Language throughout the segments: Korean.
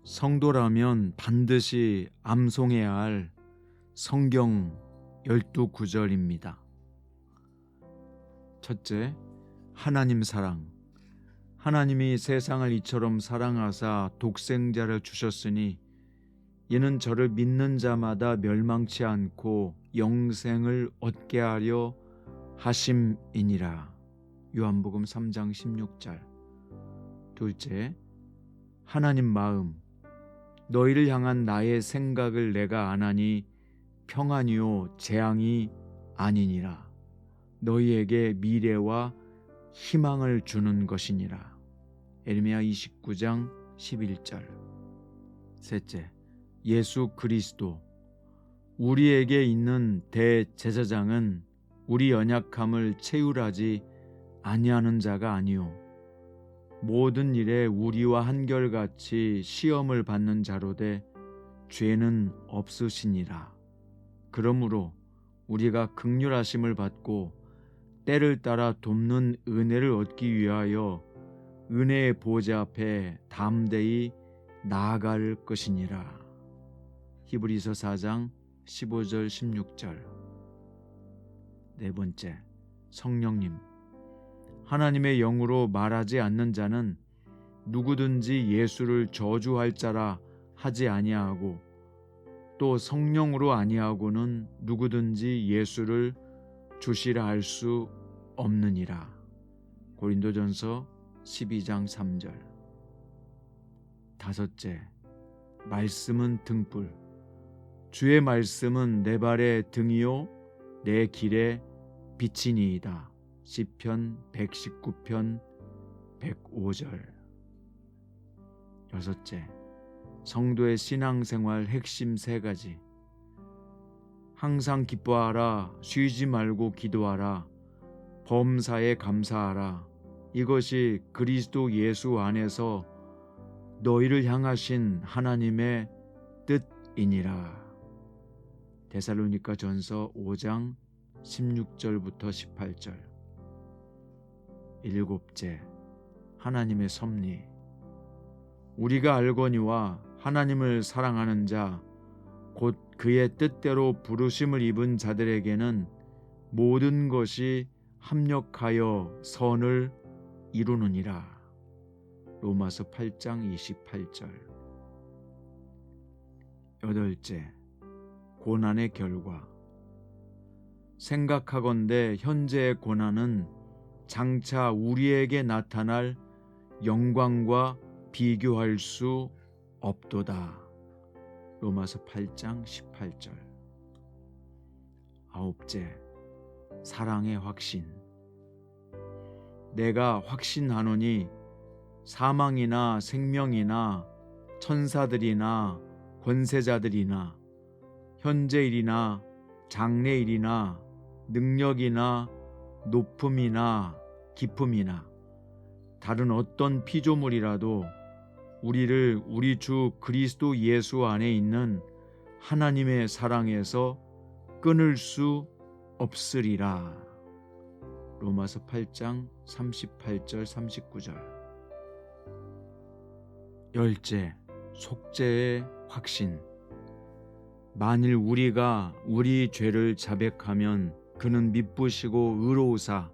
성도라면 반드시 암송해야 할 성경 12구절입니다. 첫째, 하나님 사랑. 하나님이 세상을 이처럼 사랑하사 독생자를 주셨으니 이는 저를 믿는 자마다 멸망치 않고 영생을 얻게 하려 하심이니라. 요한복음 3장 16절. 둘째, 하나님 마음. 너희를 향한 나의 생각을 내가 아나니 평안이요 재앙이 아니니라. 너희에게 미래와 희망을 주는 것이니라. 에레미야 29장 11절. 셋째, 예수 그리스도. 우리에게 있는 대제사장은 우리 연약함을 체휼하지 아니하는 자가 아니요 모든 일에 우리와 한결같이 시험을 받는 자로되 죄는 없으시니라. 그러므로 우리가 긍휼하심을 받고 때를 따라 돕는 은혜를 얻기 위하여 은혜의 보좌 앞에 담대히 나아갈 것이니라. 히브리서 4장 15절 16절. 네 번째, 성령님. 하나님의 영으로 말하지 않는 자는 누구든지 예수를 저주할 자라 하지 아니하고 또 성령으로 아니하고는 누구든지 예수를 주시라 할 수 없느니라. 고린도전서 12장 3절. 다섯째, 말씀은 등불. 주의 말씀은 내 발의 등이요 내 길의 빛이니이다. 시편 119편 105절. 여섯째, 성도의 신앙생활 핵심 3가지. 항상 기뻐하라, 쉬지 말고 기도하라, 범사에 감사하라. 이것이 그리스도 예수 안에서 너희를 향하신 하나님의 뜻이니라. 데살로니가 전서 5장 16절부터 18절. 일곱째, 하나님의 섭리. 우리가 알거니와 하나님을 사랑하는 자 곧 그의 뜻대로 부르심을 입은 자들에게는 모든 것이 합력하여 선을 이루느니라. 로마서 8장 28절. 여덟째, 고난의 결과. 생각하건대 현재의 고난은 장차 우리에게 나타날 영광과 비교할 수 없도다. 로마서 8장 18절. 아홉째, 사랑의 확신. 내가 확신하노니 사망이나 생명이나 천사들이나 권세자들이나 현재일이나 장래일이나 능력이나 높음이나 깊음이나 다른 어떤 피조물이라도 우리를 우리 주 그리스도 예수 안에 있는 하나님의 사랑에서 끊을 수 없으리라. 로마서 8장 38절 39절. 열째, 속죄의 확신. 만일 우리가 우리 죄를 자백하면 그는 미쁘시고 의로우사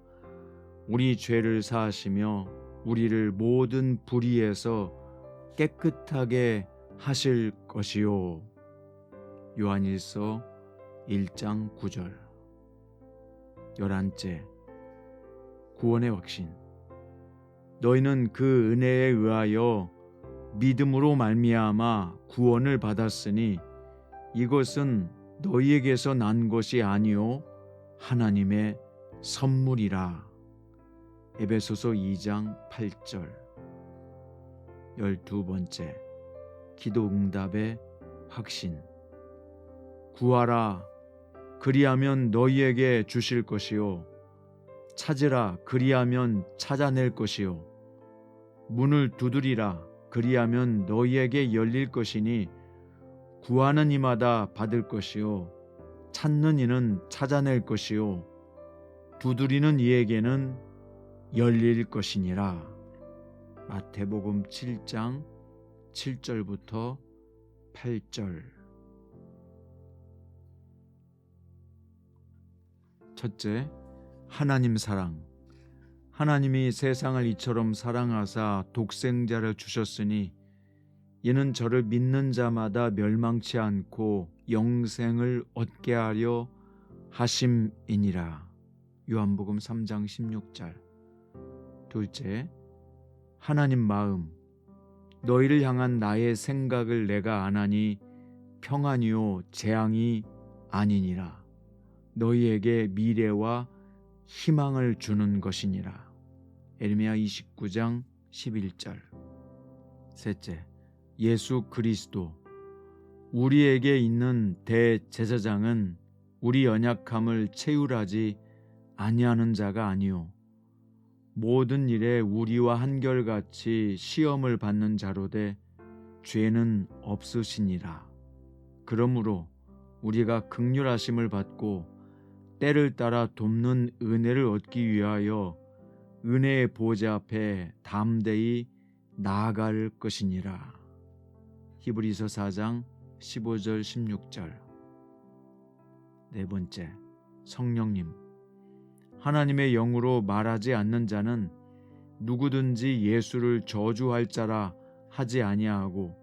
우리 죄를 사하시며 우리를 모든 불의에서 깨끗하게 하실 것이요. 요한일서 1장 9절. 열한째, 구원의 확신. 너희는 그 은혜에 의하여 믿음으로 말미암아 구원을 받았으니 이것은 너희에게서 난 것이 아니요 하나님의 선물이라. 에베소서 2장 8절. 12번째, 기도 응답의 확신. 구하라, 그리하면 너희에게 주실 것이요 찾으라, 그리하면 찾아낼 것이요 문을 두드리라, 그리하면 너희에게 열릴 것이니 구하는 이마다 받을 것이요 찾는 이는 찾아낼 것이요 두드리는 이에게는 열릴 것이니라. 마태복음 7장 7절부터 8절. 첫째, 하나님 사랑. 하나님이 세상을 이처럼 사랑하사 독생자를 주셨으니 이는 저를 믿는 자마다 멸망치 않고 영생을 얻게 하려 하심이니라. 요한복음 3장 16절. 둘째, 하나님 마음. 너희를 향한 나의 생각을 내가 아나니 평안이요 재앙이 아니니라. 너희에게 미래와 희망을 주는 것이니라. 에레미야 29장 11절. 셋째, 예수 그리스도. 우리에게 있는 대제사장은 우리 연약함을 체휼하지 아니하는 자가 아니요 모든 일에 우리와 한결같이 시험을 받는 자로되 죄는 없으시니라. 그러므로 우리가 긍휼하심을 받고 때를 따라 돕는 은혜를 얻기 위하여 은혜의 보좌 앞에 담대히 나아갈 것이니라. 히브리서 4장 15절 16절. 네 번째, 성령님. 하나님의 영으로 말하지 않는 자는 누구든지 예수를 저주할 자라 하지 아니하고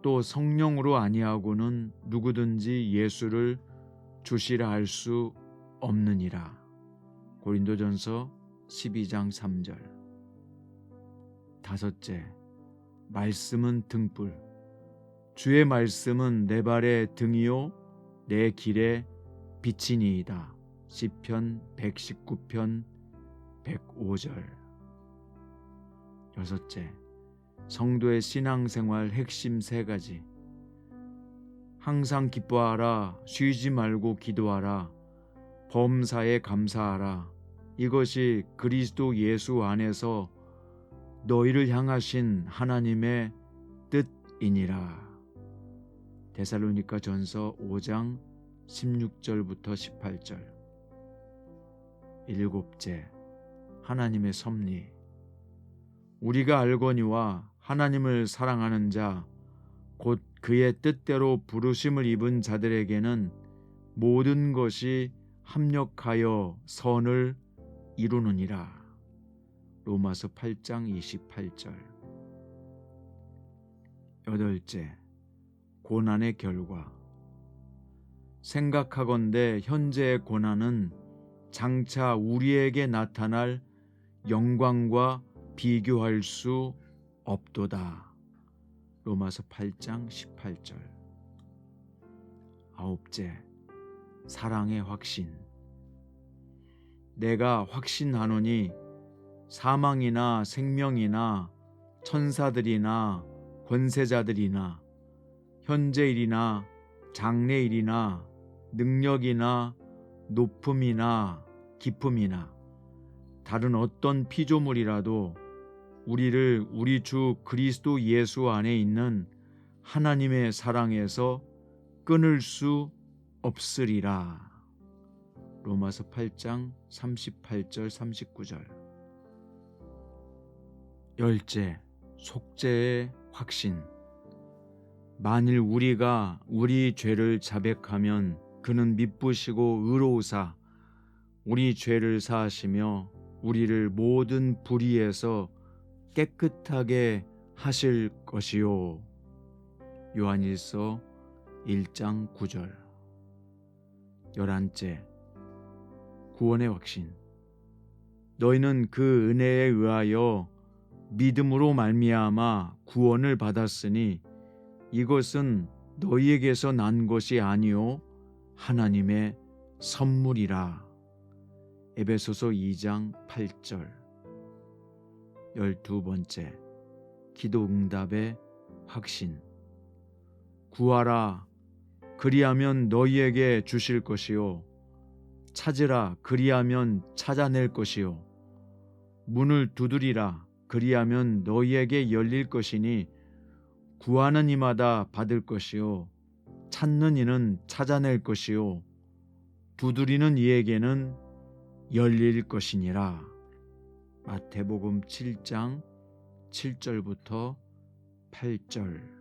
또 성령으로 아니하고는 누구든지 예수를 주시라 할 수 없느니라. 고린도전서 12장 3절. 다섯째, 말씀은 등불. 주의 말씀은 내 발의 등이요 내 길의 빛이니이다. 시편 119편 105절. 여섯째, 성도의 신앙생활 핵심 세 가지. 항상 기뻐하라, 쉬지 말고 기도하라, 범사에 감사하라. 이것이 그리스도 예수 안에서 너희를 향하신 하나님의 뜻이니라. 데살로니가 전서 5장 16절부터 18절. 일곱째, 하나님의 섭리. 우리가 알거니와 하나님을 사랑하는 자, 곧 그의 뜻대로 부르심을 입은 자들에게는 모든 것이 합력하여 선을 이루느니라. 로마서 8장 28절. 여덟째, 고난의 결과. 생각하건대 현재의 고난은 장차 우리에게 나타날 영광과 비교할 수 없도다. 로마서 8장 18절. 아홉째, 사랑의 확신. 내가 확신하노니 사망이나 생명이나 천사들이나 권세자들이나 현재일이나 장래일이나 능력이나 높음이나 깊음이나 다른 어떤 피조물이라도 우리를 우리 주 그리스도 예수 안에 있는 하나님의 사랑에서 끊을 수 없으리라. 로마서 8장 38절 39절. 열째, 속죄의 확신. 만일 우리가 우리 죄를 자백하면 그는 미쁘시고 의로우사 우리 죄를 사하시며 우리를 모든 불의에서 깨끗하게 하실 것이요. 요한일서 1장 9절. 열한째, 구원의 확신. 너희는 그 은혜에 의하여 믿음으로 말미암아 구원을 받았으니 이것은 너희에게서 난 것이 아니요 하나님의 선물이라. 에베소서 2장 8절. 12번째, 기도 응답의 확신. 구하라, 그리하면 너희에게 주실 것이요 찾으라, 그리하면 찾아낼 것이요 문을 두드리라, 그리하면 너희에게 열릴 것이니 구하는 이마다 받을 것이요 찾는 이는 찾아낼 것이요 두드리는 이에게는 열릴 것이니라. 마태복음 7장 7절부터 8절.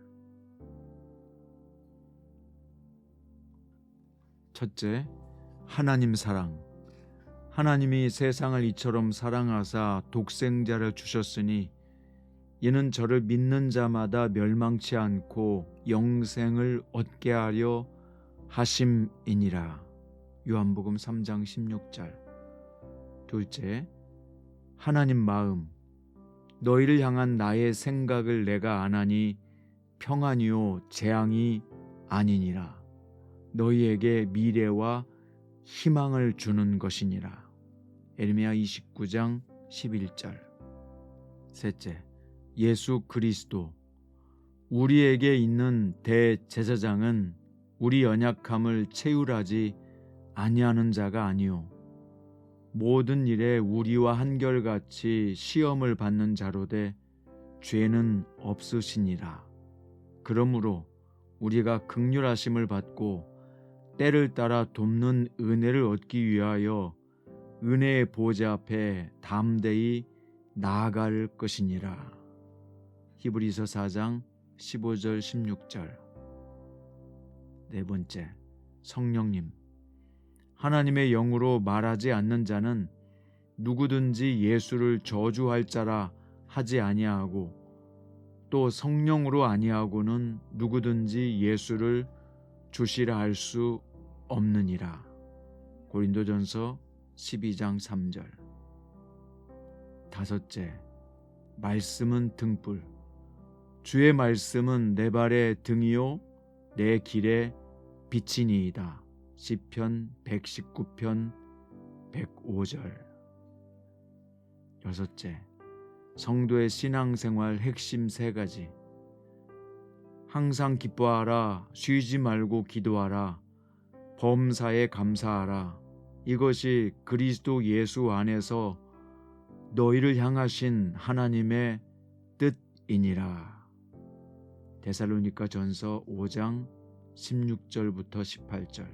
첫째, 하나님 사랑. 하나님이 세상을 이처럼 사랑하사 독생자를 주셨으니 이는 저를 믿는 자마다 멸망치 않고 영생을 얻게 하려 하심이니라. 요한복음 3장 16절. 둘째, 하나님 마음. 너희를 향한 나의 생각을 내가 아나니 평안이요 재앙이 아니니라. 너희에게 미래와 희망을 주는 것이니라. 에레미야 29장 11절. 셋째, 예수 그리스도. 우리에게 있는 대제사장은 우리 연약함을 체휼하지 아니하는 자가 아니요 모든 일에 우리와 한결같이 시험을 받는 자로되 죄는 없으시니라. 그러므로 우리가 긍휼하심을 받고 때를 따라 돕는 은혜를 얻기 위하여 은혜의 보좌 앞에 담대히 나아갈 것이니라. 히브리서 4장 15절 16절. 네 번째, 성령님. 하나님의 영으로 말하지 않는 자는 누구든지 예수를 저주할 자라 하지 아니하고 또 성령으로 아니하고는 누구든지 예수를 주시라 할 수 없느니라. 고린도전서 12장 3절. 다섯째, 말씀은 등불. 주의 말씀은 내 발의 등이요 내 길의 빛이니이다. 시편 119편 105절. 여섯째, 성도의 신앙생활 핵심 3가지. 항상 기뻐하라, 쉬지 말고 기도하라, 범사에 감사하라. 이것이 그리스도 예수 안에서 너희를 향하신 하나님의 뜻이니라. 데살로니가 전서 5장 16절부터 18절.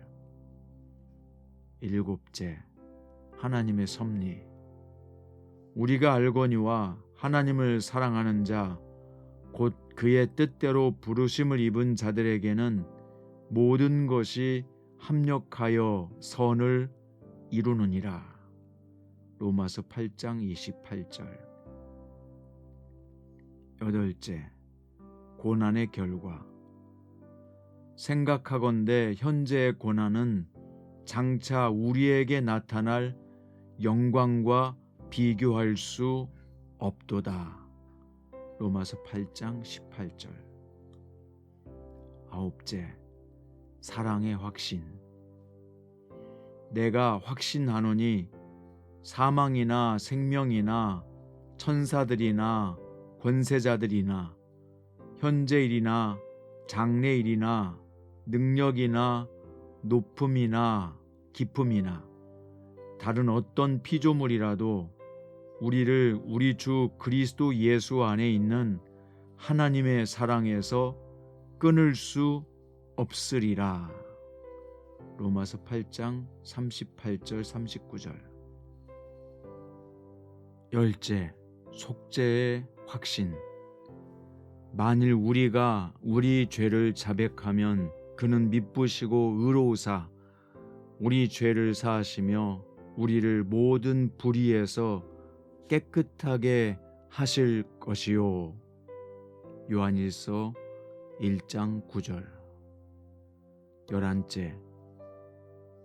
일곱째, 하나님의 섭리. 우리가 알거니와 하나님을 사랑하는 자 곧 그의 뜻대로 부르심을 입은 자들에게는 모든 것이 합력하여 선을 이루느니라. 로마서 8장 28절. 여덟째, 고난의 결과. 생각하건대 현재의 고난은 장차 우리에게 나타날 영광과 비교할 수 없도다. 로마서 8장 18절. 아홉째, 사랑의 확신. 내가 확신하노니 사망이나 생명이나 천사들이나 권세자들이나 현재일이나 장래일이나 능력이나 높음이나 깊음이나 다른 어떤 피조물이라도 우리를 우리 주 그리스도 예수 안에 있는 하나님의 사랑에서 끊을 수 없으리라. 로마서 8장 38절 39절. 열째, 속죄의 확신. 만일 우리가 우리 죄를 자백하면 그는 미쁘시고 의로우사 우리 죄를 사하시며 우리를 모든 불의에서 깨끗하게 하실 것이요. 요한일서 1장 9절. 열한째,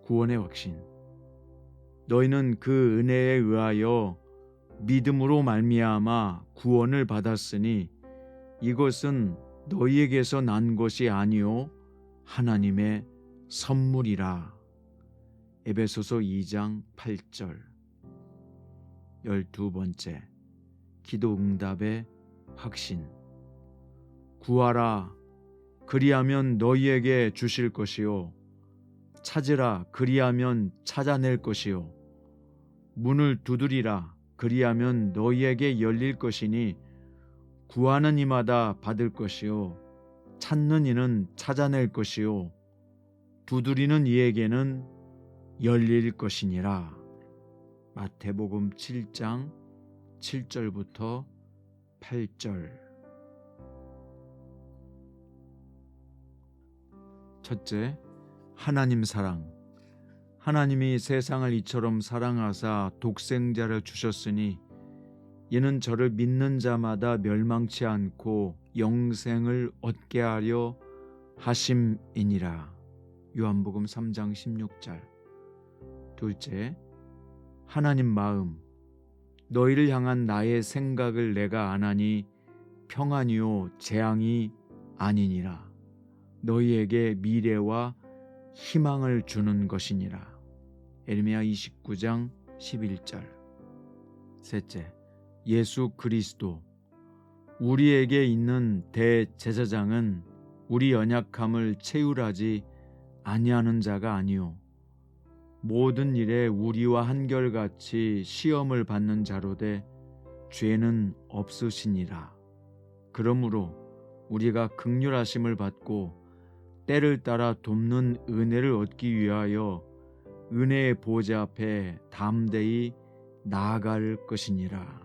구원의 확신. 너희는 그 은혜에 의하여 믿음으로 말미암아 구원을 받았으니 이것은 너희에게서 난 것이 아니요 하나님의 선물이라. 에베소서 2장 8절. 12번째, 기도 응답의 확신. 구하라, 그리하면 너희에게 주실 것이요 찾으라, 그리하면 찾아낼 것이요 문을 두드리라, 그리하면 너희에게 열릴 것이니 구하는 이마다 받을 것이요 찾는 이는 찾아낼 것이요 두드리는 이에게는 열릴 것이니라. 마태복음 7장 7절부터 8절. 첫째, 하나님 사랑. 하나님이 세상을 이처럼 사랑하사 독생자를 주셨으니 이는 저를 믿는 자마다 멸망치 않고 영생을 얻게 하려 하심이니라. 요한복음 3장 16절. 둘째, 하나님 마음. 너희를 향한 나의 생각을 내가 아나니 평안이요 재앙이 아니니라. 너희에게 미래와 희망을 주는 것이니라. 에르미야 29장 11절. 셋째, 예수 그리스도. 우리에게 있는 대제사장은 우리 연약함을 채울하지 아니하는 자가 아니요 모든 일에 우리와 한결같이 시험을 받는 자로되 죄는 없으시니라. 그러므로 우리가 긍휼하심을 받고 때를 따라 돕는 은혜를 얻기 위하여 은혜의 보좌 앞에 담대히 나아갈 것이니라.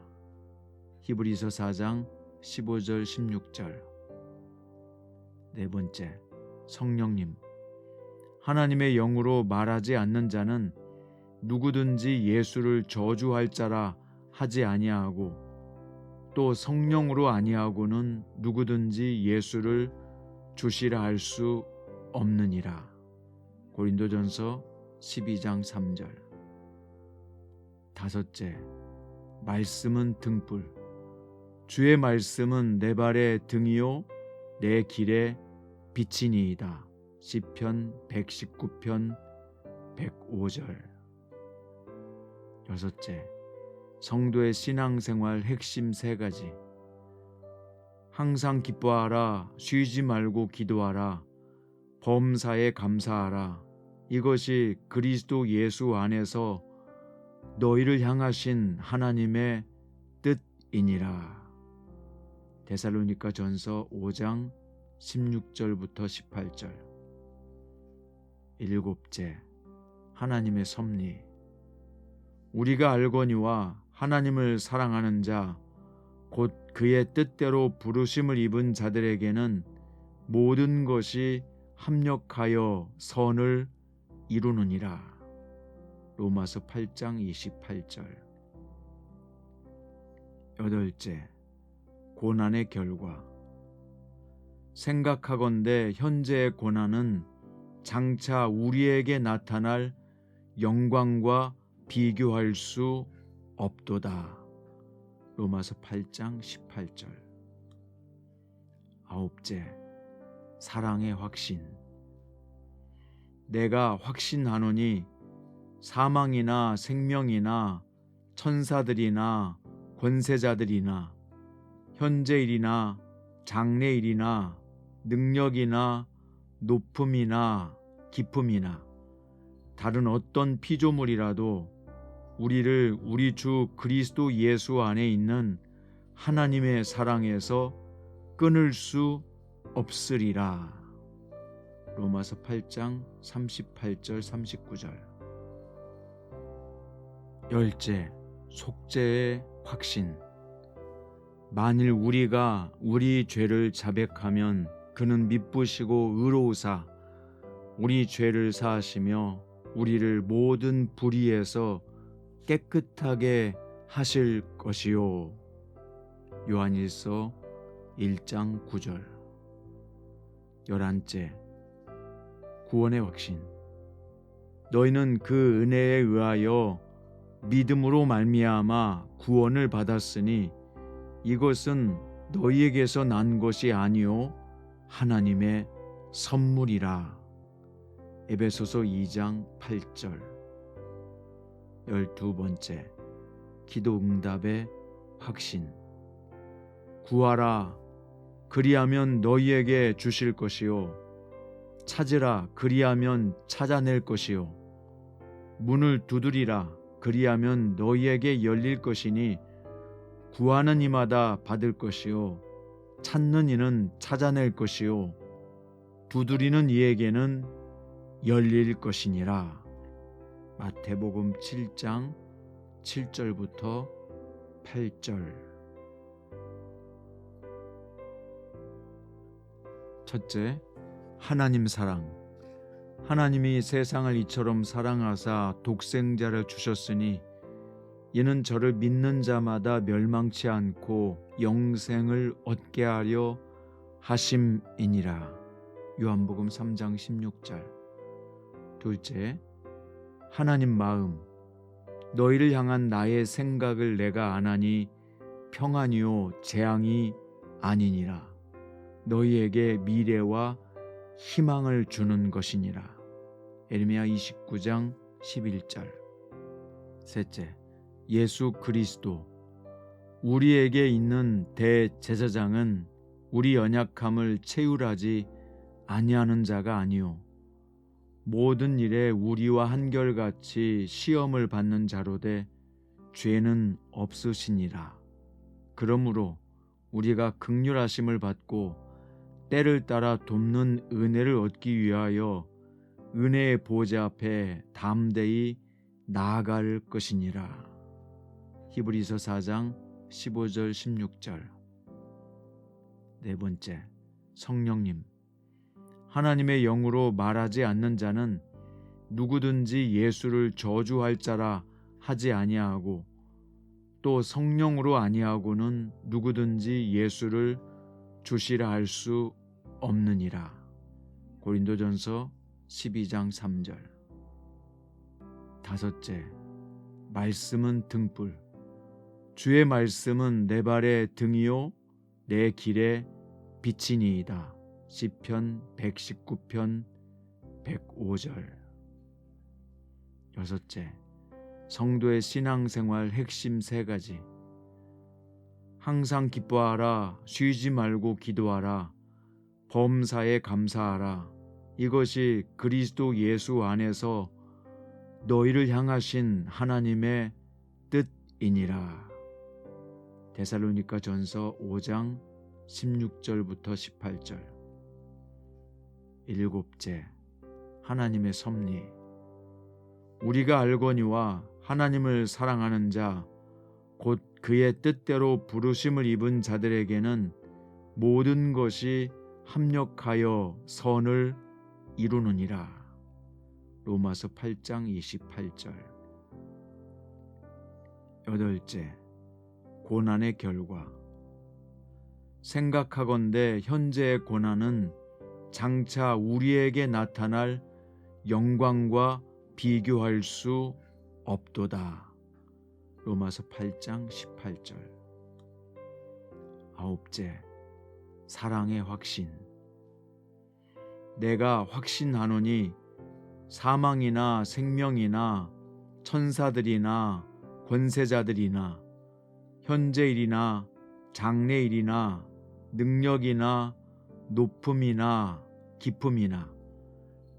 히브리서 4장 15절 16절. 네 번째, 성령님. 하나님의 영으로 말하지 않는 자는 누구든지 예수를 저주할 자라 하지 아니하고 또 성령으로 아니하고는 누구든지 예수를 주시라 할 수 없느니라. 고린도전서 12장 3절. 다섯째, 말씀은 등불. 주의 말씀은 내 발의 등이요 내 길의 빛이니이다. 시편 119편 105절. 여섯째, 성도의 신앙생활 핵심 세 가지. 항상 기뻐하라, 쉬지 말고 기도하라, 범사에 감사하라. 이것이 그리스도 예수 안에서 너희를 향하신 하나님의 뜻이니라. 데살로니가 전서 5장 16절부터 18절. 일곱째, 하나님의 섭리. 우리가 알거니와 하나님을 사랑하는 자 곧 그의 뜻대로 부르심을 입은 자들에게는 모든 것이 합력하여 선을 이루느니라. 로마서 8장 28절. 여덟째, 고난의 결과. 생각하건대 현재의 고난은 장차 우리에게 나타날 영광과 비교할 수 없도다. 로마서 8장 18절. 아홉째, 사랑의 확신. 내가 확신하노니 사망이나 생명이나 천사들이나 권세자들이나 현재일이나 장래일이나 능력이나 높음이나 깊음이나 다른 어떤 피조물이라도 우리를 우리 주 그리스도 예수 안에 있는 하나님의 사랑에서 끊을 수 없으리라. 로마서 8장 38절 39절. 열째, 속죄의 확신. 만일 우리가 우리 죄를 자백하면 그는 미쁘시고 의로우사 우리 죄를 사하시며 우리를 모든 불의에서 깨끗하게 하실 것이요. 요한일서 1장 9절. 열한째, 구원의 확신. 너희는 그 은혜에 의하여 믿음으로 말미암아 구원을 받았으니 이것은 너희에게서 난 것이 아니요 하나님의 선물이라. 에베소서 2장 8절. 12번째, 기도 응답의 확신. 구하라, 그리하면 너희에게 주실 것이요 찾으라, 그리하면 찾아낼 것이요 문을 두드리라, 그리하면 너희에게 열릴 것이니 구하는 이마다 받을 것이요 찾는 이는 찾아낼 것이요 두드리는 이에게는 열릴 것이니라. 마태복음 7장 7절부터 8절. 첫째, 하나님 사랑. 하나님이 세상을 이처럼 사랑하사 독생자를 주셨으니 이는 저를 믿는 자마다 멸망치 않고 영생을 얻게 하려 하심이니라. 요한복음 3장 16절. 둘째, 하나님 마음. 너희를 향한 나의 생각을 내가 아나니 평안이요 재앙이 아니니라. 너희에게 미래와 희망을 주는 것이니라. 에레미야 29장 11절. 셋째, 예수 그리스도. 우리에게 있는 대제사장은 우리 연약함을 체휼하지 아니하는 자가 아니요 모든 일에 우리와 한결같이 시험을 받는 자로되 죄는 없으시니라. 그러므로 우리가 긍휼하심을 받고 때를 따라 돕는 은혜를 얻기 위하여 은혜의 보좌 앞에 담대히 나아갈 것이니라. 히브리서 4장 15절 16절. 네 번째, 성령님. 하나님의 영으로 말하지 않는 자는 누구든지 예수를 저주할 자라 하지 아니하고 또 성령으로 아니하고는 누구든지 예수를 주시라 할 수 없느니라. 고린도전서 12장 3절. 다섯째, 말씀은 등불. 주의 말씀은 내 발의 등이요 내 길의 빛이니이다. 시편 119편 105절. 여섯째, 성도의 신앙생활 핵심 세 가지. 항상 기뻐하라, 쉬지 말고 기도하라, 범사에 감사하라. 이것이 그리스도 예수 안에서 너희를 향하신 하나님의 뜻이니라. 데살로니가 전서 5장 16절부터 18절. 일곱째, 하나님의 섭리. 우리가 알거니와 하나님을 사랑하는 자 곧 그의 뜻대로 부르심을 입은 자들에게는 모든 것이 합력하여 선을 이루느니라. 로마서 8장 28절. 여덟째, 고난의 결과. 생각하건대 현재의 고난은 장차 우리에게 나타날 영광과 비교할 수 없도다. 로마서 8장 18절. 아홉째, 사랑의 확신. 내가 확신하노니 사망이나 생명이나 천사들이나 권세자들이나 현재일이나 장래일이나 능력이나 높음이나 깊음이나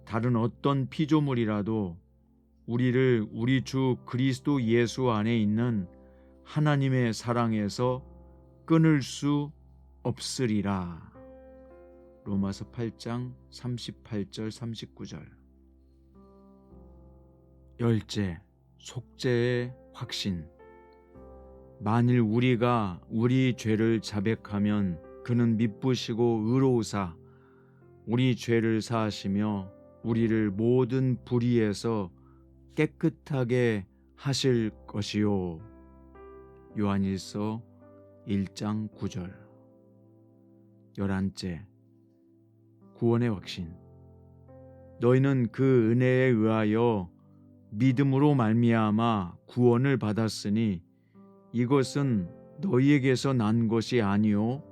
다른 어떤 피조물이라도 우리를 우리 주 그리스도 예수 안에 있는 하나님의 사랑에서 끊을 수 없으리라. 로마서 8장 38절 39절. 열째, 속죄의 확신. 만일 우리가 우리 죄를 자백하면 그는 미쁘시고 의로우사 우리 죄를 사하시며 우리를 모든 불의에서 깨끗하게 하실 것이요. 요한일서 1장 9절. 열한째, 구원의 확신. 너희는 그 은혜에 의하여 믿음으로 말미암아 구원을 받았으니 이것은 너희에게서 난 것이 아니요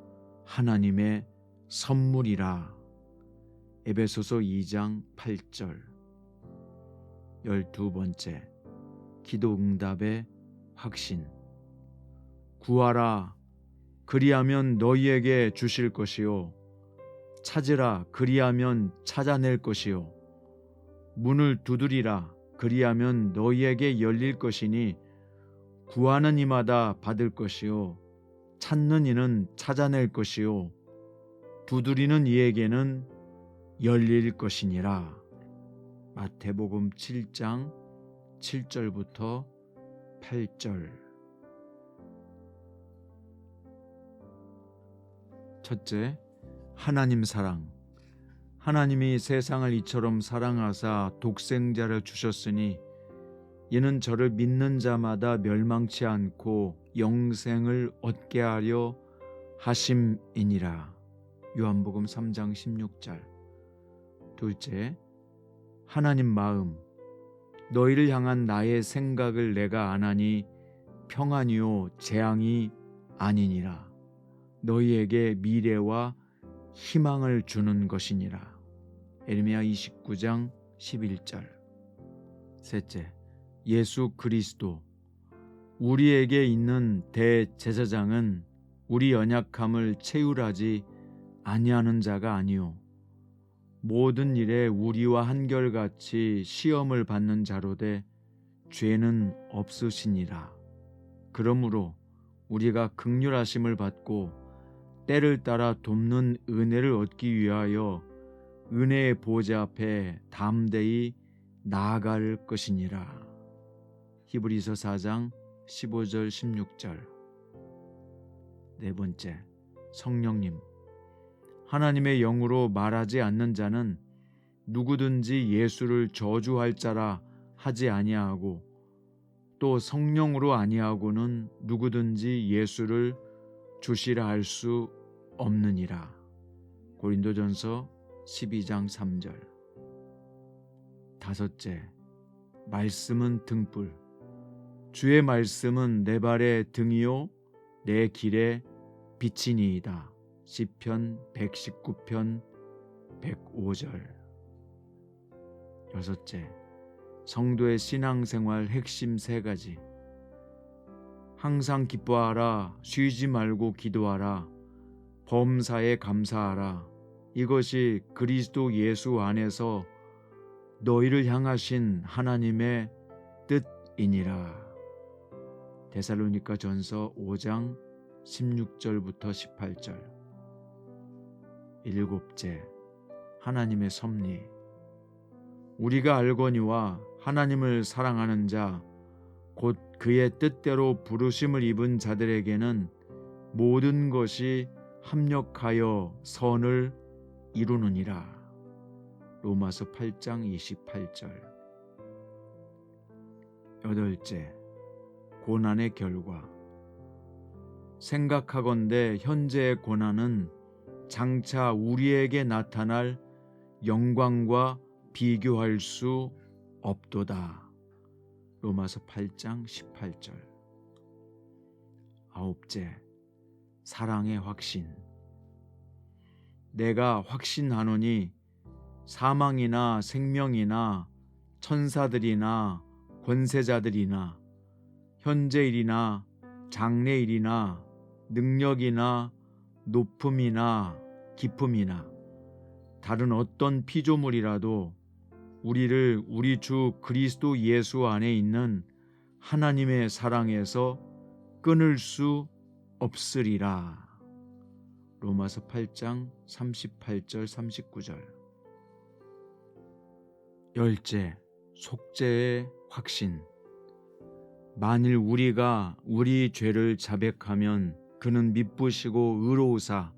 하나님의 선물이라. 에베소서 2장 8절. 12번째, 기도 응답의 확신. 구하라, 그리하면 너희에게 주실 것이요 찾으라, 그리하면 찾아낼 것이요 문을 두드리라, 그리하면 너희에게 열릴 것이니 구하는 이마다 받을 것이요 찾는 이는 찾아낼 것이요 두드리는 이에게는 열릴 것이니라. 마태복음 7장 7절부터 8절. 첫째, 하나님 사랑. 하나님이 세상을 이처럼 사랑하사 독생자를 주셨으니 이는 저를 믿는 자마다 멸망치 않고 영생을 얻게 하려 하심이니라. 요한복음 3장 16절. 둘째, 하나님 마음. 너희를 향한 나의 생각을 내가 아나니 평안이요 재앙이 아니니라. 너희에게 미래와 희망을 주는 것이니라. 에레미야 29장 11절. 셋째, 예수 그리스도. 우리에게 있는 대제사장은 우리 연약함을 체휼하지 아니하는 자가 아니요 모든 일에 우리와 한결같이 시험을 받는 자로되 죄는 없으시니라. 그러므로 우리가 긍휼하심을 받고 때를 따라 돕는 은혜를 얻기 위하여 은혜의 보좌 앞에 담대히 나아갈 것이니라. 히브리서 4장 15절 16절. 네 번째, 성령님. 하나님의 영으로 말하지 않는 자는 누구든지 예수를 저주할 자라 하지 아니하고 또 성령으로 아니하고는 누구든지 예수를 주시라 할 수 없느니라. 고린도전서 12장 3절. 다섯째, 말씀은 등불. 주의 말씀은 내 발의 등이요 내 길의 빛이니이다. 시편 119편 105절. 여섯째, 성도의 신앙생활 핵심 3가지. 항상 기뻐하라, 쉬지 말고 기도하라, 범사에 감사하라. 이것이 그리스도 예수 안에서 너희를 향하신 하나님의 뜻이니라. 데살로니가 전서 5장 16절부터 18절. 일곱째, 하나님의 섭리. 우리가 알거니와 하나님을 사랑하는 자 곧 그의 뜻대로 부르심을 입은 자들에게는 모든 것이 합력하여 선을 이루느니라. 로마서 8장 28절. 여덟째, 고난의 결과. 생각하건대 현재의 고난은 장차 우리에게 나타날 영광과 비교할 수 없도다. 로마서 8장 18절. 아홉째, 사랑의 확신. 내가 확신하노니 사망이나 생명이나 천사들이나 권세자들이나 현재일이나 장래일이나 능력이나 높음이나 깊음이나 다른 어떤 피조물이라도 우리를 우리 주 그리스도 예수 안에 있는 하나님의 사랑에서 끊을 수 없으리라. 로마서 8장 38절 39절. 열째, 속죄의 확신. 만일 우리가 우리 죄를 자백하면 그는 미쁘시고 의로우사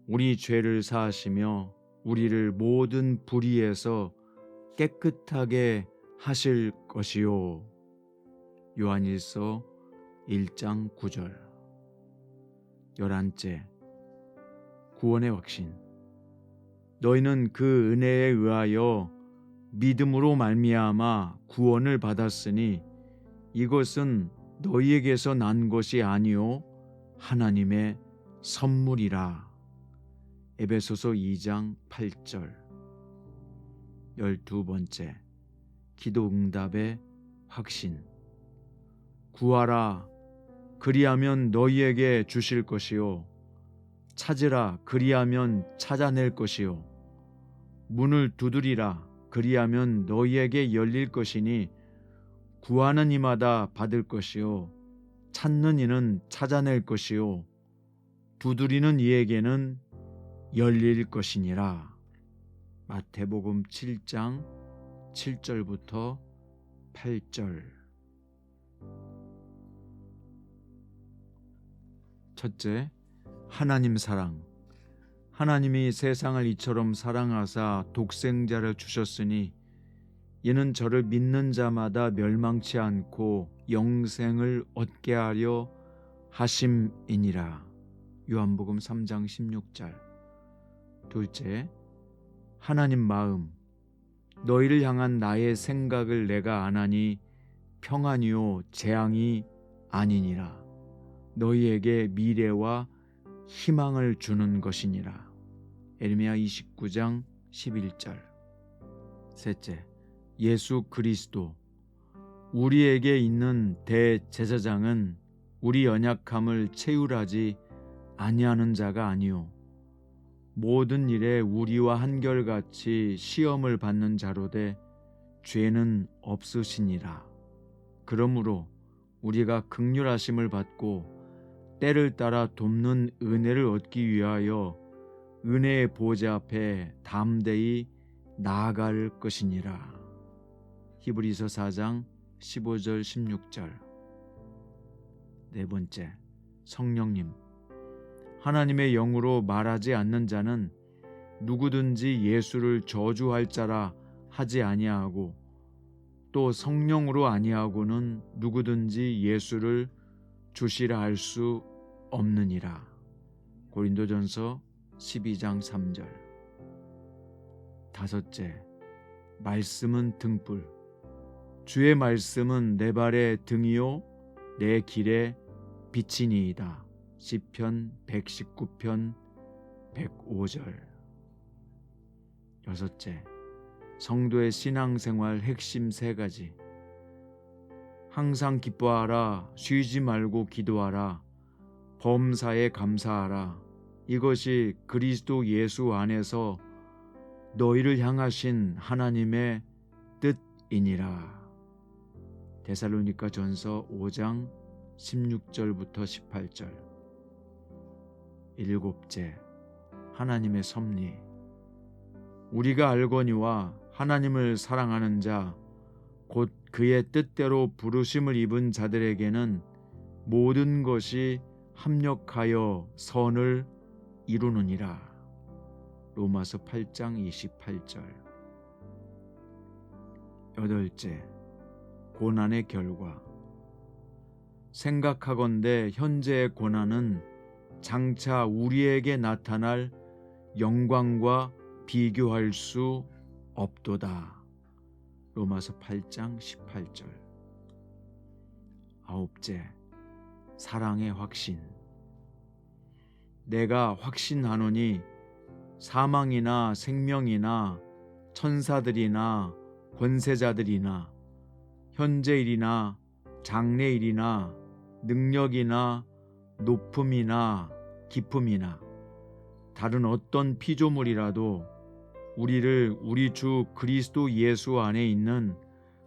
우리 죄를 사하시며 우리를 모든 불의에서 깨끗하게 하실 것이요. 요한일서 1장 9절. 열한째, 구원의 확신. 너희는 그 은혜에 의하여 믿음으로 말미암아 구원을 받았으니 이것은 너희에게서 난 것이 아니요 하나님의 선물이라. 에베소서 2장 8절. 12번째, 기도 응답의 확신. 구하라, 그리하면 너희에게 주실 것이요 찾으라, 그리하면 찾아낼 것이요 문을 두드리라, 그리하면 너희에게 열릴 것이니 구하는 이마다 받을 것이요 찾는 이는 찾아낼 것이요 두드리는 이에게는 열릴 것이니라. 마태복음 7장 7절부터 8절. 첫째, 하나님 사랑. 하나님이 세상을 이처럼 사랑하사 독생자를 주셨으니 이는 저를 믿는 자마다 멸망치 않고 영생을 얻게 하려 하심이니라. 요한복음 3장 16절. 둘째, 하나님 마음. 너희를 향한 나의 생각을 내가 아나니 평안이요 재앙이 아니니라. 너희에게 미래와 희망을 주는 것이니라. 에레미야 29장 11절. 셋째, 예수 그리스도. 우리에게 있는 대제사장은 우리 연약함을 체휼하지 아니하는 자가 아니요 모든 일에 우리와 한결같이 시험을 받는 자로되 죄는 없으시니라. 그러므로 우리가 긍휼하심을 받고 때를 따라 돕는 은혜를 얻기 위하여 은혜의 보좌 앞에 담대히 나아갈 것이니라. 히브리서 4장 15절 16절. 네 번째, 성령님. 하나님의 영으로 말하지 않는 자는 누구든지 예수를 저주할 자라 하지 아니하고 또 성령으로 아니하고는 누구든지 예수를 주시라 할 수 없느니라. 고린도전서 12장 3절. 다섯째, 말씀은 등불. 주의 말씀은 내 발의 등이요 내 길의 빛이니이다. 시편 119편 105절. 여섯째, 성도의 신앙생활 핵심 세 가지. 항상 기뻐하라, 쉬지 말고 기도하라, 범사에 감사하라. 이것이 그리스도 예수 안에서 너희를 향하신 하나님의 뜻이니라. 데살로니가 전서 5장 16절부터 18절. 일곱째, 하나님의 섭리. 우리가 알거니와 하나님을 사랑하는 자 곧 그의 뜻대로 부르심을 입은 자들에게는 모든 것이 합력하여 선을 이루느니라. 로마서 8장 28절. 여덟째, 고난의 결과. 생각하건대 현재의 고난은 장차 우리에게 나타날 영광과 비교할 수 없도다. 로마서 8장 18절. 아홉째, 사랑의 확신. 내가 확신하노니 사망이나 생명이나 천사들이나 권세자들이나 현재일이나 장래일이나 능력이나 높음이나 깊음이나 다른 어떤 피조물이라도 우리를 우리 주 그리스도 예수 안에 있는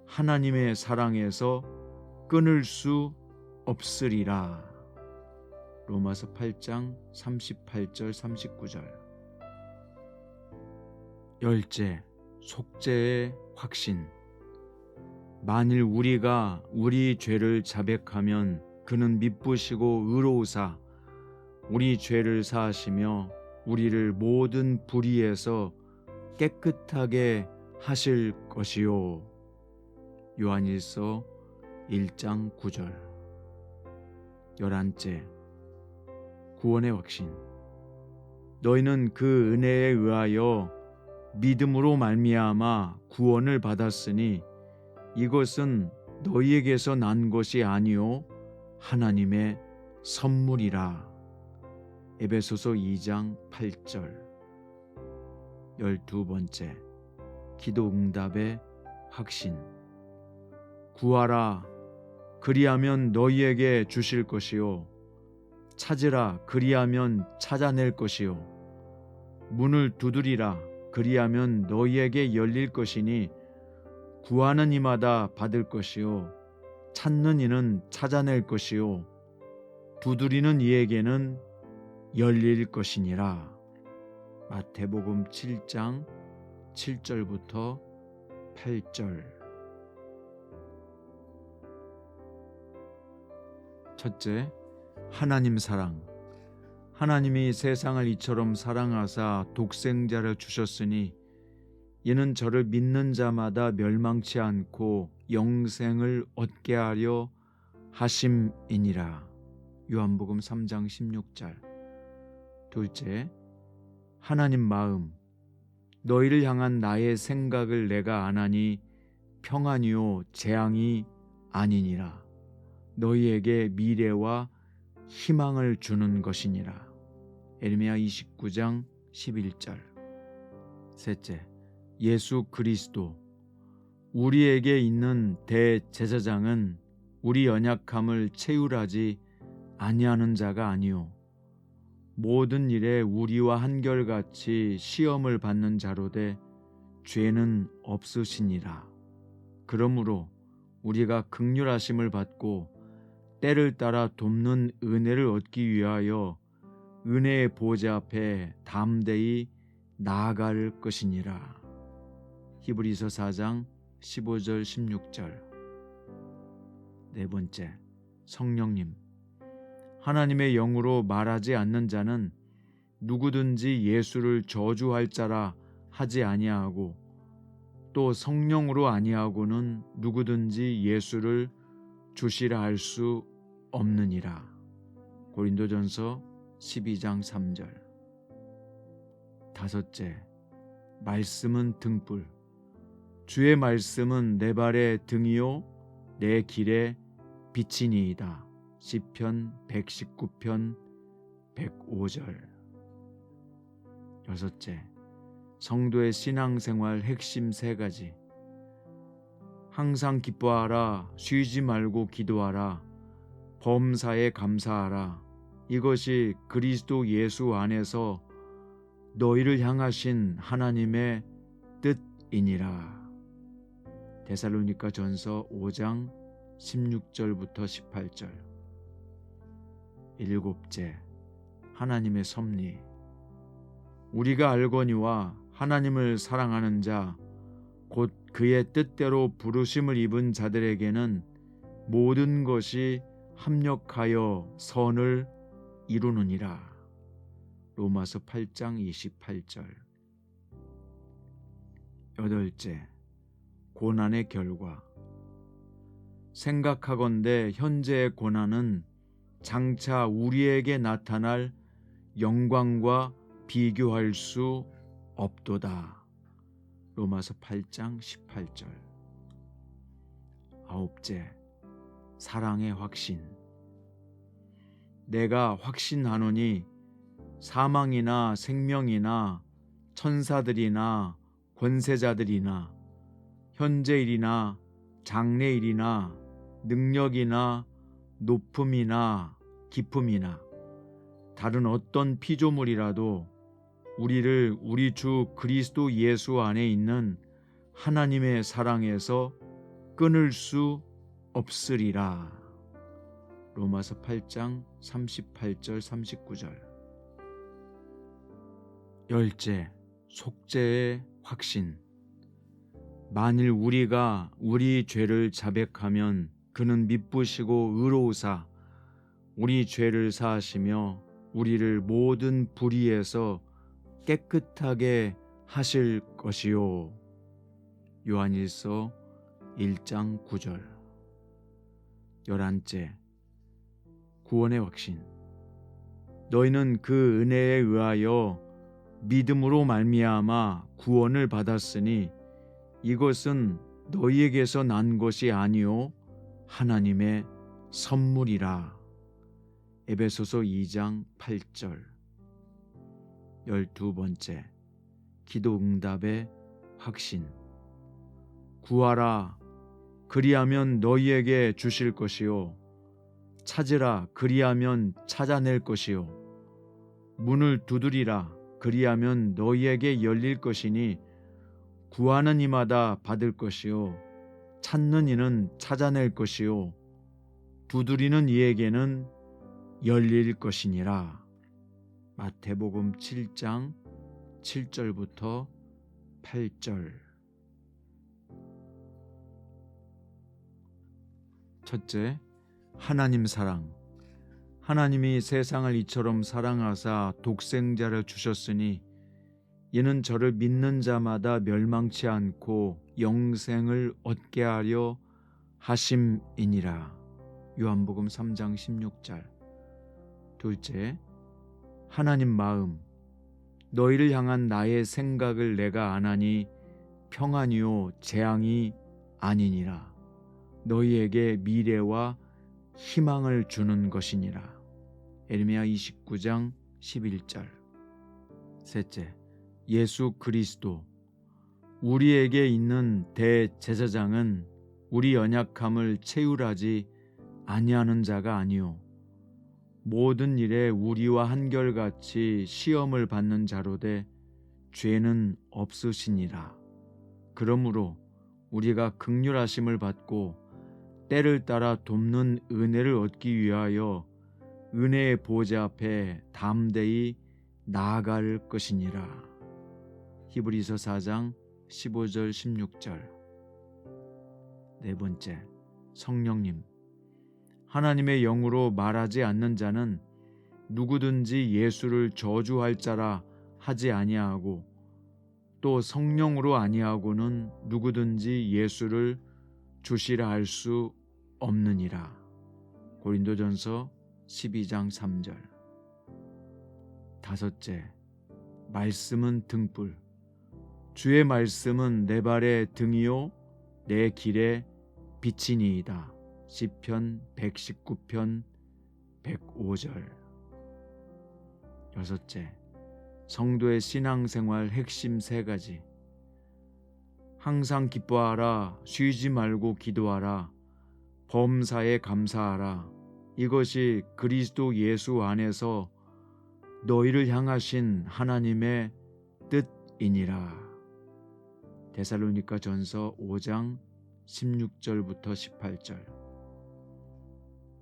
하나님의 사랑에서 끊을 수 없으리라. 로마서 8장 38절 39절. 열째, 속죄의 확신. 만일 우리가 우리 죄를 자백하면 그는 미쁘시고 의로우사 우리 죄를 사하시며 우리를 모든 불의에서 깨끗하게 하실 것이요. 요한일서 1장 9절. 열한째, 구원의 확신. 너희는 그 은혜에 의하여 믿음으로 말미암아 구원을 받았으니 이것은 너희에게서 난 것이 아니요 하나님의 선물이라. 에베소서 2장 8절. 12번째, 기도 응답의 확신. 구하라, 그리하면 너희에게 주실 것이요 찾으라, 그리하면 찾아낼 것이요 문을 두드리라, 그리하면 너희에게 열릴 것이니 구하는 이마다 받을 것이요 찾는 이는 찾아낼 것이요 두드리는 이에게는 열릴 것이니라. 마태복음 7장 7절부터 8절. 첫째, 하나님 사랑. 하나님이 세상을 이처럼 사랑하사 독생자를 주셨으니 이는 저를 믿는 자마다 멸망치 않고 영생을 얻게 하려 하심이니라. 요한복음 3장 16절. 둘째, 하나님 마음. 너희를 향한 나의 생각을 내가 아나니 평안이요 재앙이 아니니라. 너희에게 미래와 희망을 주는 것이니라. 에레미야 29장 11절. 셋째, 예수 그리스도. 우리에게 있는 대제사장은 우리 연약함을 체휼하지 아니하는 자가 아니요 모든 일에 우리와 한결같이 시험을 받는 자로되 죄는 없으시니라. 그러므로 우리가 긍휼하심을 받고 때를 따라 돕는 은혜를 얻기 위하여 은혜의 보좌 앞에 담대히 나아갈 것이니라. 히브리서 4장 15절 16절. 네 번째, 성령님. 하나님의 영으로 말하지 않는 자는 누구든지 예수를 저주할 자라 하지 아니하고 또 성령으로 아니하고는 누구든지 예수를 주시라 할 수 없느니라. 고린도전서 12장 3절. 다섯째, 말씀은 등불. 주의 말씀은 내 발의 등이요 내 길의 빛이니이다. 시편 119편 105절. 여섯째, 성도의 신앙생활 핵심 3가지. 항상 기뻐하라, 쉬지 말고 기도하라, 범사에 감사하라. 이것이 그리스도 예수 안에서 너희를 향하신 하나님의 뜻이니라. 데살로니가 전서 5장 16절부터 18절. 일곱째, 하나님의 섭리. 우리가 알거니와 하나님을 사랑하는 자 곧 그의 뜻대로 부르심을 입은 자들에게는 모든 것이 합력하여 선을 이루느니라. 로마서 8장 28절. 여덟째, 고난의 결과. 생각하건대 현재의 고난은 장차 우리에게 나타날 영광과 비교할 수 없도다. 로마서 8장 18절. 아홉째, 사랑의 확신. 내가 확신하노니 사망이나 생명이나 천사들이나 권세자들이나 현재일이나 장래일이나 능력이나 높음이나 깊음이나 다른 어떤 피조물이라도 우리를 우리 주 그리스도 예수 안에 있는 하나님의 사랑에서 끊을 수 없으리라. 로마서 8장 38절 39절. 열째, 속죄의 확신. 만일 우리가 우리 죄를 자백하면 그는 미쁘시고 의로우사 우리 죄를 사하시며 우리를 모든 불의에서 깨끗하게 하실 것이요. 요한일서 1장 9절. 열한째, 구원의 확신. 너희는 그 은혜에 의하여 믿음으로 말미암아 구원을 받았으니 이것은 너희에게서 난 것이 아니요 하나님의 선물이라. 에베소서 2장 8절. 12번째, 기도 응답의 확신. 구하라, 그리하면 너희에게 주실 것이요 찾으라, 그리하면 찾아낼 것이요 문을 두드리라, 그리하면 너희에게 열릴 것이니 구하는 이마다 받을 것이요 찾는 이는 찾아낼 것이요 두드리는 이에게는 열릴 것이니라. 마태복음 7장 7절부터 8절. 첫째, 하나님 사랑. 하나님이 세상을 이처럼 사랑하사 독생자를 주셨으니 이는 저를 믿는 자마다 멸망치 않고 영생을 얻게 하려 하심이니라. 요한복음 3장 16절. 둘째, 하나님 마음. 너희를 향한 나의 생각을 내가 아나니 평안이요 재앙이 아니니라. 너희에게 미래와 희망을 주는 것이니라. 에레미야 29장 11절. 셋째, 예수 그리스도. 우리에게 있는 대제사장은 우리 연약함을 체휼하지 아니하는 자가 아니요 모든 일에 우리와 한결같이 시험을 받는 자로되 죄는 없으시니라. 그러므로 우리가 긍휼하심을 받고 때를 따라 돕는 은혜를 얻기 위하여 은혜의 보좌 앞에 담대히 나아갈 것이니라. 히브리서 4장 15절 16절. 네 번째, 성령님. 하나님의 영으로 말하지 않는 자는 누구든지 예수를 저주할 자라 하지 아니하고 또 성령으로 아니하고는 누구든지 예수를 주시라 할 수 없느니라. 고린도전서 12장 3절. 다섯째, 말씀은 등불. 주의 말씀은 내 발의 등이요 내 길의 빛이니이다. 시편 119편 105절. 여섯째, 성도의 신앙생활 핵심 세 가지. 항상 기뻐하라, 쉬지 말고 기도하라, 범사에 감사하라. 이것이 그리스도 예수 안에서 너희를 향하신 하나님의 뜻이니라. 데살로니가 전서 5장 16절부터 18절.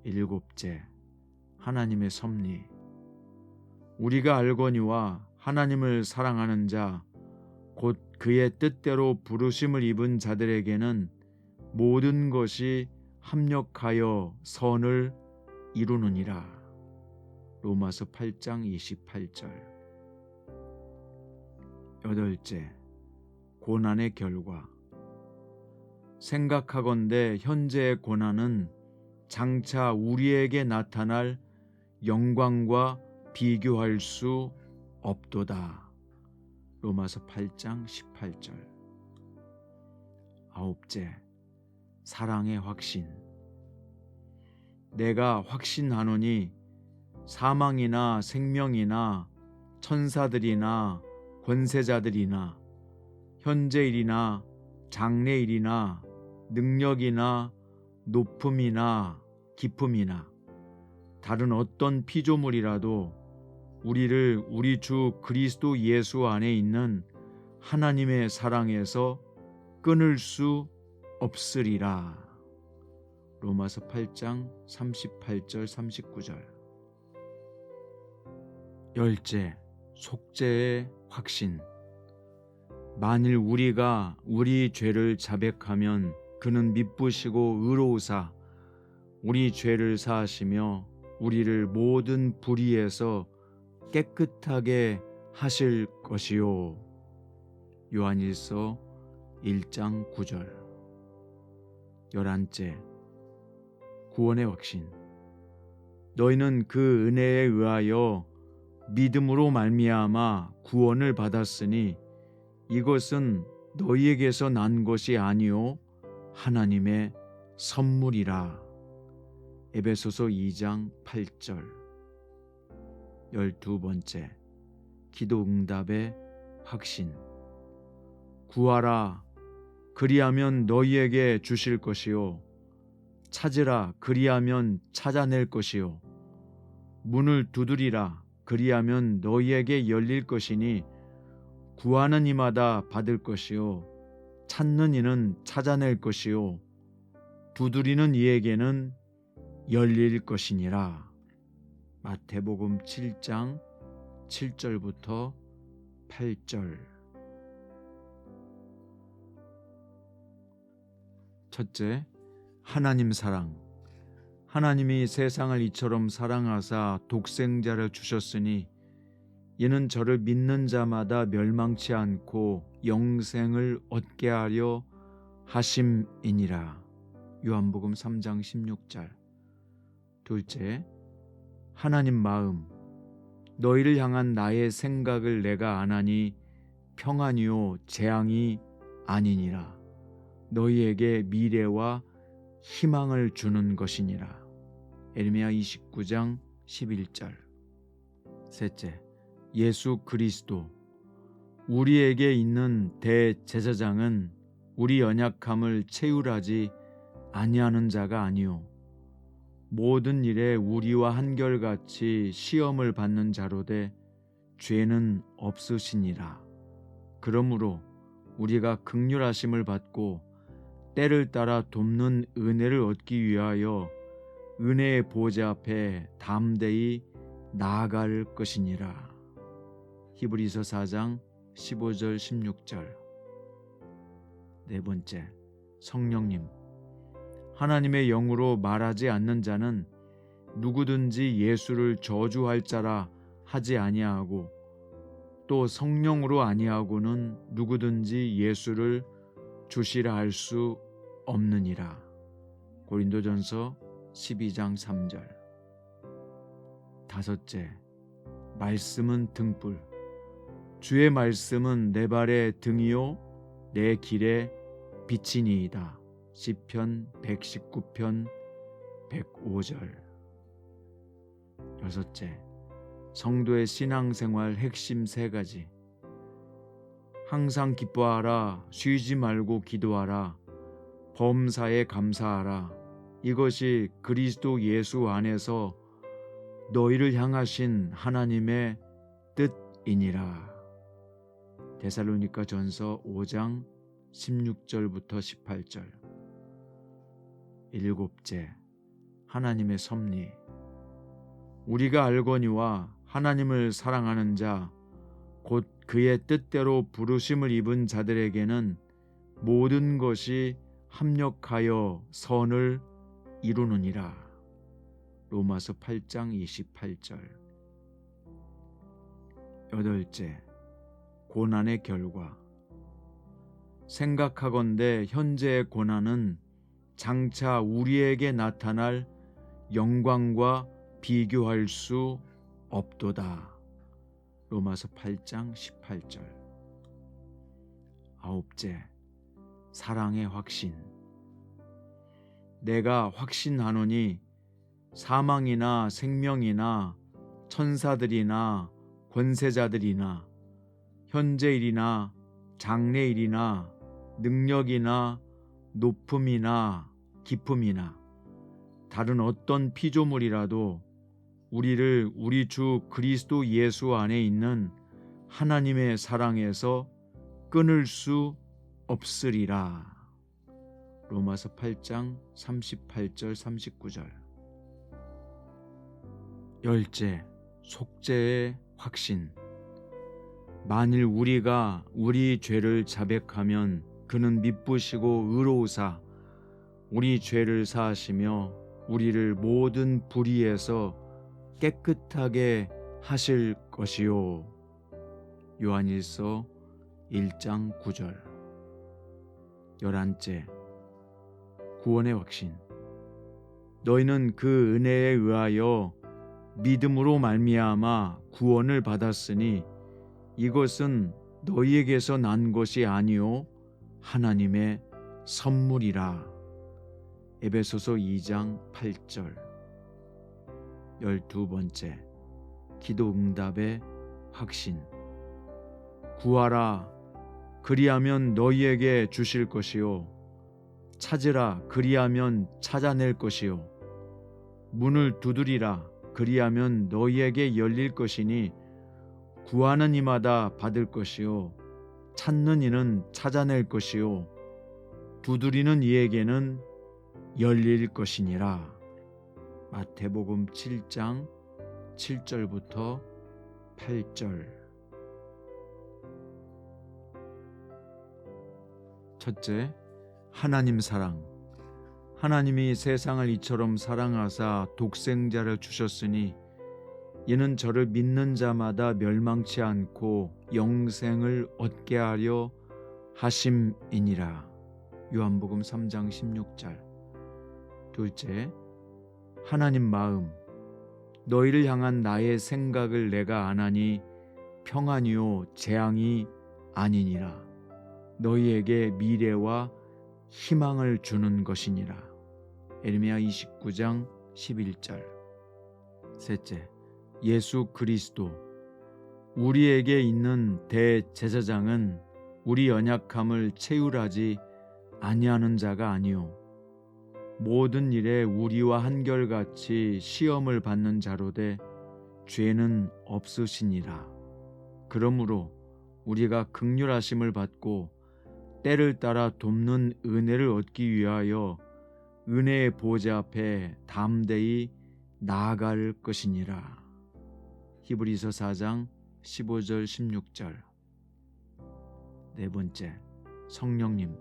일곱째, 하나님의 섭리. 우리가 알거니와 하나님을 사랑하는 자 곧 그의 뜻대로 부르심을 입은 자들에게는 모든 것이 합력하여 선을 이루느니라. 로마서 8장 28절. 여덟째, 고난의 결과. 생각하건대 현재의 고난은 장차 우리에게 나타날 영광과 비교할 수 없도다. 로마서 8장 18절. 아홉째, 사랑의 확신. 내가 확신하노니 사망이나 생명이나 천사들이나 권세자들이나 현재일이나 장래일이나 능력이나 높음이나 깊음이나 다른 어떤 피조물이라도 우리를 우리 주 그리스도 예수 안에 있는 하나님의 사랑에서 끊을 수 없으리라. 로마서 8장 38절 39절. 열째, 속죄의 확신. 만일 우리가 우리 죄를 자백하면 그는 미쁘시고 의로우사 우리 죄를 사하시며 우리를 모든 불의에서 깨끗하게 하실 것이요. 요한일서 1장 9절. 열한째, 구원의 확신. 너희는 그 은혜에 의하여 믿음으로 말미암아 구원을 받았으니 이것은 너희에게서 난 것이 아니요 하나님의 선물이라. 에베소서 2장 8절. 12번째, 기도 응답의 확신. 구하라, 그리하면 너희에게 주실 것이요 찾으라, 그리하면 찾아낼 것이요 문을 두드리라, 그리하면 너희에게 열릴 것이니 구하는 이마다 받을 것이요 찾는 이는 찾아낼 것이요 두드리는 이에게는 열릴 것이니라. 마태복음 7장 7절부터 8절. 첫째, 하나님 사랑. 하나님이 세상을 이처럼 사랑하사 독생자를 주셨으니 이는 저를 믿는 자마다 멸망치 않고 영생을 얻게 하려 하심이니라. 요한복음 3장 16절. 둘째, 하나님 마음. 너희를 향한 나의 생각을 내가 아나니 평안이요 재앙이 아니니라. 너희에게 미래와 희망을 주는 것이니라. 에르미야 29장 11절. 셋째, 예수 그리스도. 우리에게 있는 대제사장은 우리 연약함을 체휼하지 아니하는 자가 아니요 모든 일에 우리와 한결같이 시험을 받는 자로되 죄는 없으시니라. 그러므로 우리가 긍휼하심을 받고 때를 따라 돕는 은혜를 얻기 위하여 은혜의 보좌 앞에 담대히 나아갈 것이니라. 히브리서 4장 15절 16절. 네 번째, 성령님. 하나님의 영으로 말하지 않는 자는 누구든지 예수를 저주할 자라 하지 아니하고 또 성령으로 아니하고는 누구든지 예수를 주시라 할 수 없느니라. 고린도전서 12장 3절. 다섯째, 말씀은 등불. 주의 말씀은 내 발의 등이요 내 길의 빛이니이다. 시편 119편 105절. 여섯째, 성도의 신앙생활 핵심 세 가지. 항상 기뻐하라, 쉬지 말고 기도하라, 범사에 감사하라. 이것이 그리스도 예수 안에서 너희를 향하신 하나님의 뜻이니라. 데살로니가 전서 5장 16절부터 18절. 일곱째, 하나님의 섭리. 우리가 알거니와 하나님을 사랑하는 자 곧 그의 뜻대로 부르심을 입은 자들에게는 모든 것이 합력하여 선을 이루느니라. 로마서 8장 28절. 여덟째, 고난의 결과. 생각하건대 현재의 고난은 장차 우리에게 나타날 영광과 비교할 수 없도다. 로마서 8장 18절. 아홉째, 사랑의 확신. 내가 확신하노니 사망이나 생명이나 천사들이나 권세자들이나 현재일이나 장래일이나 능력이나 높음이나 깊음이나 다른 어떤 피조물이라도 우리를 우리 주 그리스도 예수 안에 있는 하나님의 사랑에서 끊을 수 없으리라. 로마서 8장 38절 39절. 열째, 속죄의 확신. 만일 우리가 우리 죄를 자백하면 그는 미쁘시고 의로우사 우리 죄를 사하시며 우리를 모든 불의에서 깨끗하게 하실 것이요. 요한일서 1장 9절. 열한째, 구원의 확신. 너희는 그 은혜에 의하여 믿음으로 말미암아 구원을 받았으니 이것은 너희에게서 난 것이 아니요 하나님의 선물이라. 에베소서 2장 8절. 12번째, 기도 응답의 확신. 구하라, 그리하면 너희에게 주실 것이요 찾으라, 그리하면 찾아낼 것이요 문을 두드리라, 그리하면 너희에게 열릴 것이니 구하는 이마다 받을 것이요 찾는 이는 찾아낼 것이요 두드리는 이에게는 열릴 것이니라. 마태복음 7장 7절부터 8절. 첫째, 하나님 사랑. 하나님이 세상을 이처럼 사랑하사 독생자를 주셨으니 이는 저를 믿는 자마다 멸망치 않고 영생을 얻게 하려 하심이니라. 요한복음 3장 16절. 둘째, 하나님 마음. 너희를 향한 나의 생각을 내가 아나니 평안이요 재앙이 아니니라. 너희에게 미래와 희망을 주는 것이니라. 에레미야 29장 11절. 셋째, 예수 그리스도. 우리에게 있는 대제사장은 우리 연약함을 채울하지 아니하는 자가 아니요 모든 일에 우리와 한결같이 시험을 받는 자로되 죄는 없으시니라. 그러므로 우리가 긍휼하심을 받고 때를 따라 돕는 은혜를 얻기 위하여 은혜의 보좌 앞에 담대히 나아갈 것이니라. 히브리서 4장 15절 16절. 네 번째, 성령님.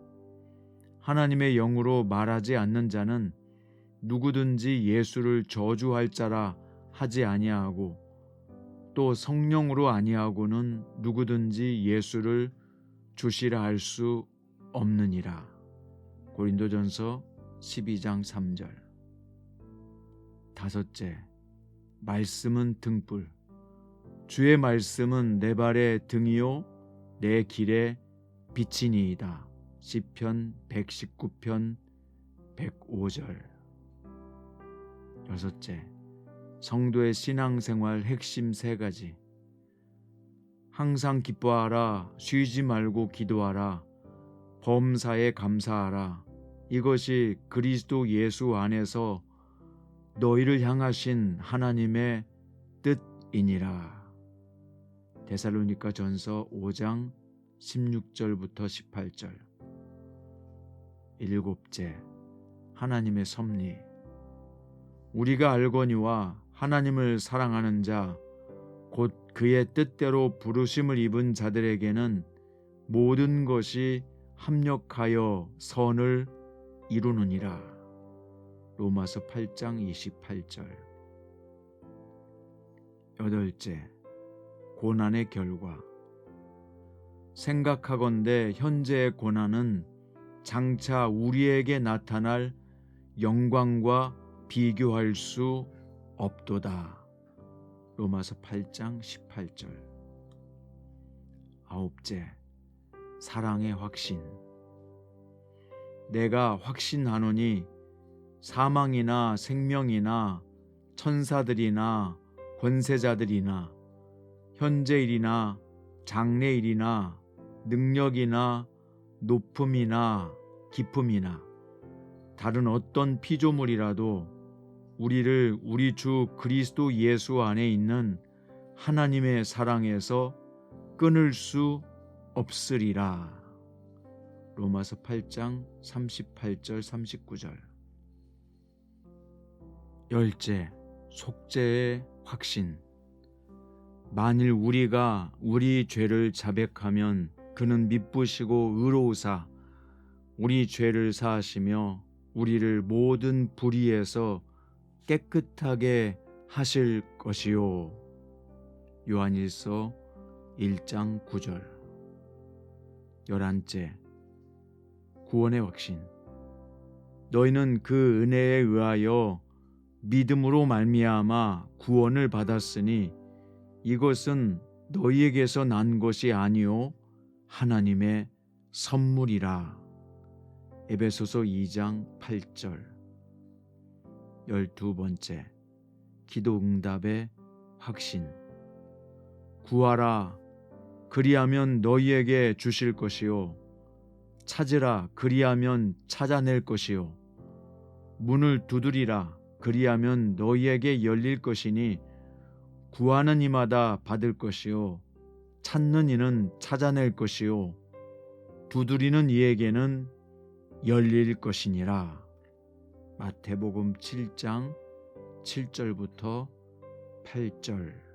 하나님의 영으로 말하지 않는 자는 누구든지 예수를 저주할 자라 하지 아니하고 또 성령으로 아니하고는 누구든지 예수를 주시라 할 수 없느니라. 고린도전서 12장 3절. 다섯째, 말씀은 등불. 주의 말씀은 내 발의 등이요 내 길의 빛이니이다. 시편 119편 105절. 여섯째, 성도의 신앙생활 핵심 세 가지. 항상 기뻐하라, 쉬지 말고 기도하라, 범사에 감사하라. 이것이 그리스도 예수 안에서 너희를 향하신 하나님의 뜻이니라. 데살로니가 전서 5장 16절부터 18절. 일곱째, 하나님의 섭리. 우리가 알거니와 하나님을 사랑하는 자 곧 그의 뜻대로 부르심을 입은 자들에게는 모든 것이 합력하여 선을 이루느니라. 로마서 8장 28절. 여덟째, 고난의 결과. 생각하건대 현재의 고난은 장차 우리에게 나타날 영광과 비교할 수 없도다. 로마서 8장 18절. 아홉째, 사랑의 확신. 내가 확신하노니 사망이나 생명이나 천사들이나 권세자들이나 현재일이나 장래일이나 능력이나 높음이나 깊음이나 다른 어떤 피조물이라도 우리를 우리 주 그리스도 예수 안에 있는 하나님의 사랑에서 끊을 수 없으리라. 로마서 8장 38절 39절. 열째, 속죄의 확신. 만일 우리가 우리 죄를 자백하면 그는 미쁘시고 의로우사 우리 죄를 사하시며 우리를 모든 불의에서 깨끗하게 하실 것이요. 요한일서 1장 9절. 열한째, 구원의 확신. 너희는 그 은혜에 의하여 믿음으로 말미암아 구원을 받았으니 이것은 너희에게서 난 것이 아니요 하나님의 선물이라. 에베소서 2장 8절. 12번째, 기도 응답의 확신. 구하라, 그리하면 너희에게 주실 것이요 찾으라, 그리하면 찾아낼 것이요 문을 두드리라, 그리하면 너희에게 열릴 것이니 구하는 이마다 받을 것이요 찾는 이는 찾아낼 것이요 두드리는 이에게는 열릴 것이니라. 마태복음 7장 7절부터 8절.